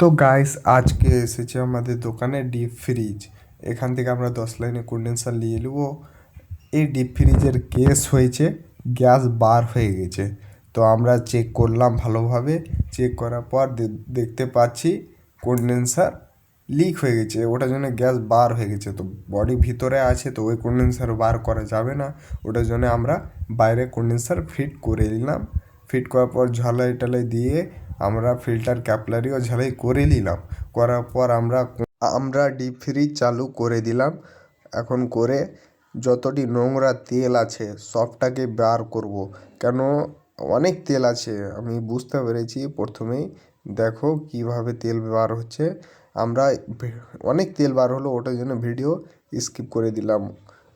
তো গাইস আজকে এসেছে আমাদের দোকানে ডিপ ফ্রিজ। এখান থেকে আমরা 10 লাইনে কন্ডেন্সার নিয়ে নেব। এই ডিপ ফ্রিজের কেস হয়েছে, গ্যাস বার হয়ে গেছে। তো আমরা চেক করলাম ভালোভাবে, চেক করার পর দেখতে পাচ্ছি কন্ডেন্সার লিক হয়ে গেছে, ওটার জন্য গ্যাস বার হয়ে গেছে। তো বডি ভিতরে আছে, তো ওই কন্ডেন্সার বার করা যাবে না, ওটার জন্য আমরা বাইরে কন্ডেন্সার ফিট করে নিলাম। ফিট করার পর ঝালাই টালাই দিয়ে আমরা ফিল্টার ক্যাপলারিও ঝালাই করে নিলাম। করার পর আমরা ডিপ ফ্রিজ চালু করে দিলাম। এখন করে যতটি নোংরা তেল আছে সবটাকে বার করব, কেন অনেক তেল আছে আমি বুঝতে পেরেছি প্রথমেই। দেখো কিভাবে তেল বার হচ্ছে। আমরা অনেক তেল বার হলো, ওটার জন্য ভিডিও স্কিপ করে দিলাম।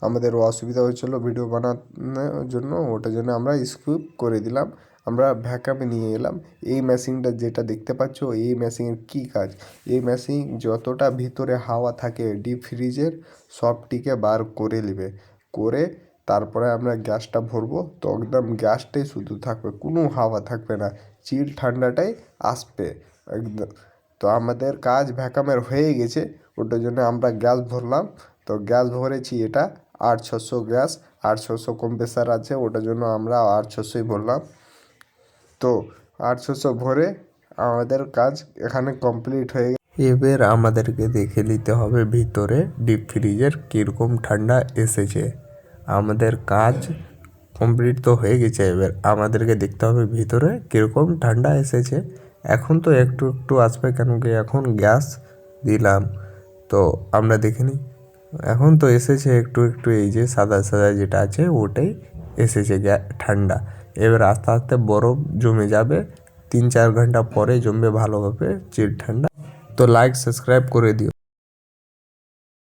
আমাদের অসুবিধা হয়েছিল ভিডিও বানানোর জন্য, ওটার জন্য আমরা স্কিপ করে দিলাম। আমরা ভ্যাকামে নিয়ে এলাম। এই মেশিনটা যেটা দেখতে পাচ্ছ, এই মেশিনের কী কাজ, এই মেশিন যতটা ভিতরে হাওয়া থাকে ডিপ ফ্রিজের সবটিকে বার করে নেবে। করে তারপরে আমরা গ্যাসটা ভরবো, তো একদম গ্যাসটাই শুধু থাকবে, কোনো হাওয়া থাকবে না, চিল ঠান্ডাটাই আসবে একদম। তো আমাদের কাজ ভ্যাকামের হয়ে গেছে, ওটার জন্য আমরা গ্যাস ভরলাম। তো গ্যাস ভরেছি এটা 800 গ্যাস, 800 কম্প্রেসার আছে, ওটার জন্য আমরা 800ই ভরলাম। তো 800 ভরে আমাদের কাজ এখানে কমপ্লিট হয়ে গেছে। এবার আমাদেরকে দেখে নিতে হবে ভিতরে ডিপ ফ্রিজের কীরকম ঠান্ডা এসেছে। আমাদের কাজ কমপ্লিট তো হয়ে গেছে, এবার আমাদেরকে দেখতে হবে ভিতরে কীরকম ঠান্ডা এসেছে। এখন তো একটু একটু আসবে, কেন কি এখন গ্যাস দিলাম। তো আমরা দেখে নিই, এখন তো এসেছে একটু একটু, এই যে সাদা সাদা যেটা আছে ওটাই এসেছে ঠান্ডা। এবার আস্তে আস্তে বরফ জমে যাবে, 3-4 ঘন্টা পরে জমবে ভালোভাবে চিল ঠান্ডা। তো লাইক সাবস্ক্রাইব করে দিও।